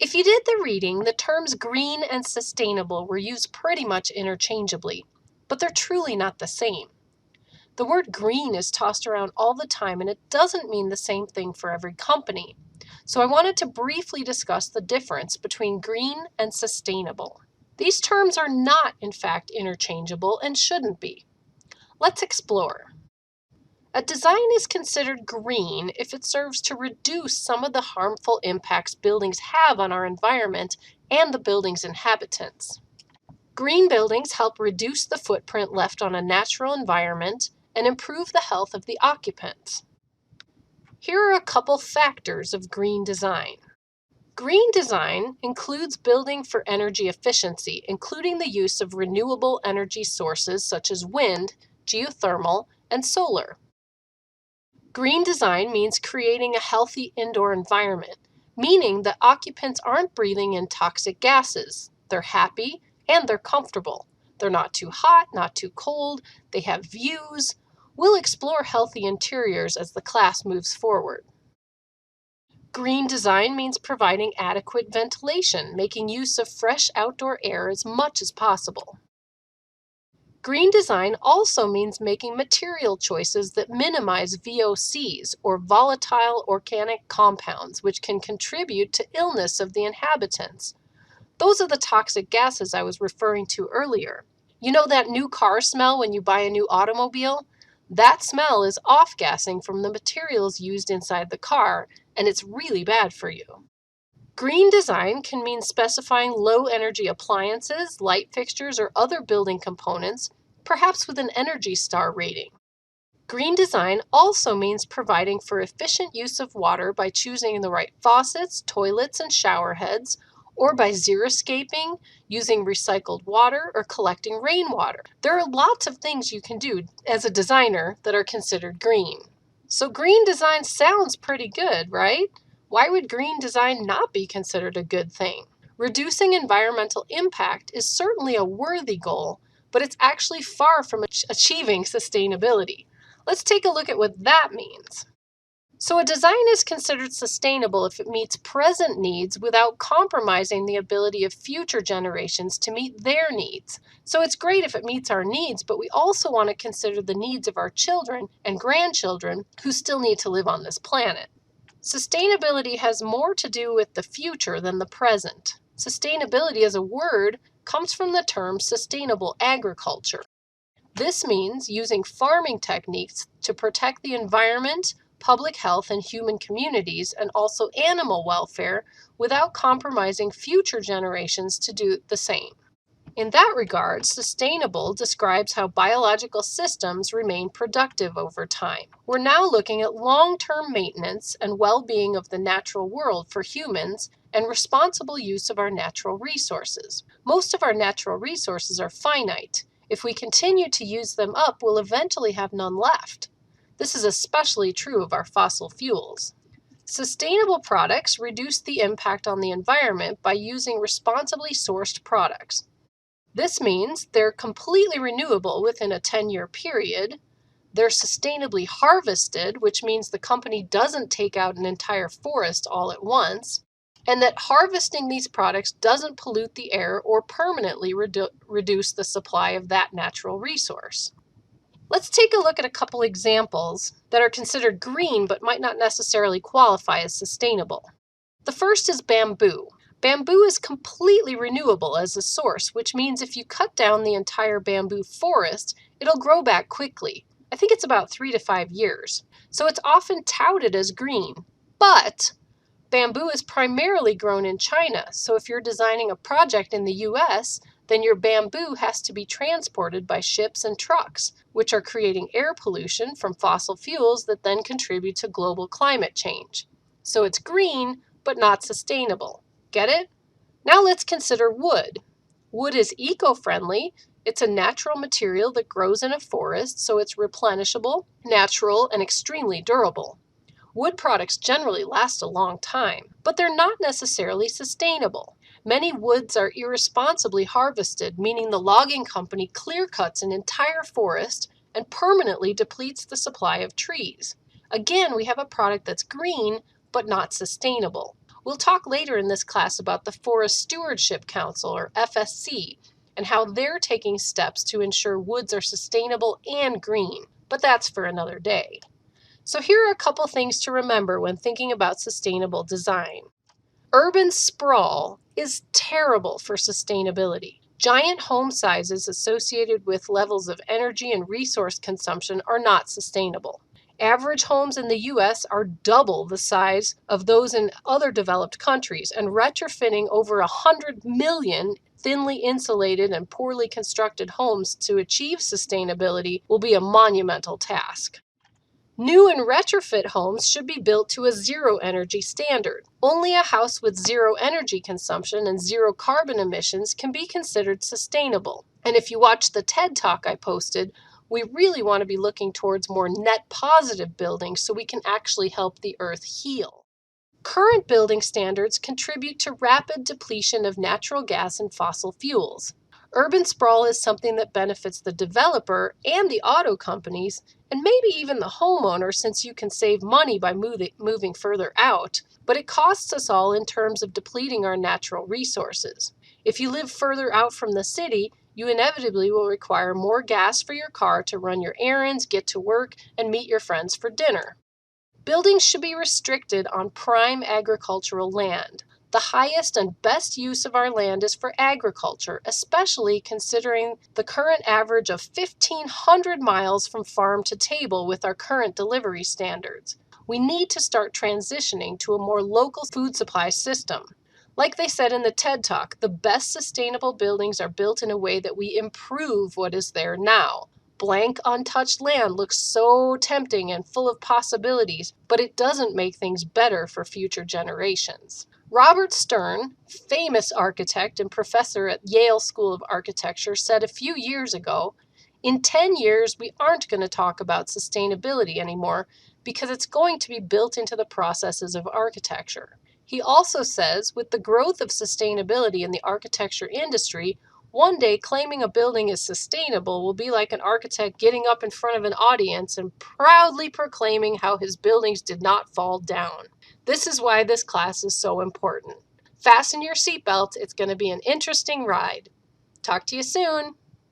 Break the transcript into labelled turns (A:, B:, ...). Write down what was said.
A: If you did the reading, the terms green and sustainable were used pretty much interchangeably, but they're truly not the same. The word green is tossed around all the time, and it doesn't mean the same thing for every company. So I wanted to briefly discuss the difference between green and sustainable. These terms are not, in fact, interchangeable and shouldn't be. Let's explore. A design is considered green if it serves to reduce some of the harmful impacts buildings have on our environment and the building's inhabitants. Green buildings help reduce the footprint left on a natural environment and improve the health of the occupants. Here are a couple factors of green design. Green design includes building for energy efficiency, including the use of renewable energy sources such as wind, geothermal, and solar. Green design means creating a healthy indoor environment, meaning that occupants aren't breathing in toxic gases. They're happy and they're comfortable. They're not too hot, not too cold. They have views. We'll explore healthy interiors as the class moves forward. Green design means providing adequate ventilation, making use of fresh outdoor air as much as possible. Green design also means making material choices that minimize VOCs, or volatile organic compounds, which can contribute to illness of the inhabitants. Those are the toxic gases I was referring to earlier. You know that new car smell when you buy a new automobile? That smell is off-gassing from the materials used inside the car, and it's really bad for you. Green design can mean specifying low-energy appliances, light fixtures, or other building components, perhaps with an ENERGY STAR rating. Green design also means providing for efficient use of water by choosing the right faucets, toilets, and shower heads, or by xeriscaping, using recycled water, or collecting rainwater. There are lots of things you can do as a designer that are considered green. So green design sounds pretty good, right? Why would green design not be considered a good thing? Reducing environmental impact is certainly a worthy goal, but it's actually far from achieving sustainability. Let's take a look at what that means. So a design is considered sustainable if it meets present needs without compromising the ability of future generations to meet their needs. So it's great if it meets our needs, but we also want to consider the needs of our children and grandchildren who still need to live on this planet. Sustainability has more to do with the future than the present. Sustainability as a word comes from the term sustainable agriculture. This means using farming techniques to protect the environment, public health, and human communities, and also animal welfare without compromising future generations to do the same. In that regard, sustainable describes how biological systems remain productive over time. We're now looking at long-term maintenance and well-being of the natural world for humans and responsible use of our natural resources. Most of our natural resources are finite. If we continue to use them up, we'll eventually have none left. This is especially true of our fossil fuels. Sustainable products reduce the impact on the environment by using responsibly sourced products. This means they're completely renewable within a 10-year period. They're sustainably harvested, which means the company doesn't take out an entire forest all at once, and that harvesting these products doesn't pollute the air or permanently reduce the supply of that natural resource. Let's take a look at a couple examples that are considered green but might not necessarily qualify as sustainable. The first is bamboo. Bamboo is completely renewable as a source, which means if you cut down the entire bamboo forest, it'll grow back quickly. I think it's about 3 to 5 years. So it's often touted as green. But bamboo is primarily grown in China, so if you're designing a project in the US, then your bamboo has to be transported by ships and trucks, which are creating air pollution from fossil fuels that then contribute to global climate change. So it's green, but not sustainable. Get it? Now let's consider wood. Wood is eco-friendly. It's a natural material that grows in a forest, so it's replenishable, natural, and extremely durable. Wood products generally last a long time, but they're not necessarily sustainable. Many woods are irresponsibly harvested, meaning the logging company clear cuts an entire forest and permanently depletes the supply of trees. Again, we have a product that's green, but not sustainable. We'll talk later in this class about the Forest Stewardship Council, or FSC, and how they're taking steps to ensure woods are sustainable and green, but that's for another day. So here are a couple things to remember when thinking about sustainable design. Urban sprawl is terrible for sustainability. Giant home sizes associated with levels of energy and resource consumption are not sustainable. Average homes in the US are double the size of those in other developed countries, and retrofitting over 100 million thinly insulated and poorly constructed homes to achieve sustainability will be a monumental task. New and retrofit homes should be built to a zero energy standard. Only a house with zero energy consumption and zero carbon emissions can be considered sustainable. And if you watch the TED Talk I posted, we really want to be looking towards more net positive buildings so we can actually help the earth heal. Current building standards contribute to rapid depletion of natural gas and fossil fuels. Urban sprawl is something that benefits the developer and the auto companies, and maybe even the homeowner, since you can save money by moving further out, but it costs us all in terms of depleting our natural resources. If you live further out from the city, you inevitably will require more gas for your car to run your errands, get to work, and meet your friends for dinner. Buildings should be restricted on prime agricultural land. The highest and best use of our land is for agriculture, especially considering the current average of 1,500 miles from farm to table with our current delivery standards. We need to start transitioning to a more local food supply system. Like they said in the TED Talk, the best sustainable buildings are built in a way that we improve what is there now. Blank, untouched land looks so tempting and full of possibilities, but it doesn't make things better for future generations. Robert Stern, famous architect and professor at Yale School of Architecture, said a few years ago, "In 10 years, we aren't going to talk about sustainability anymore because it's going to be built into the processes of architecture." He also says, with the growth of sustainability in the architecture industry, one day claiming a building is sustainable will be like an architect getting up in front of an audience and proudly proclaiming how his buildings did not fall down. This is why this class is so important. Fasten your seatbelt, it's going to be an interesting ride. Talk to you soon.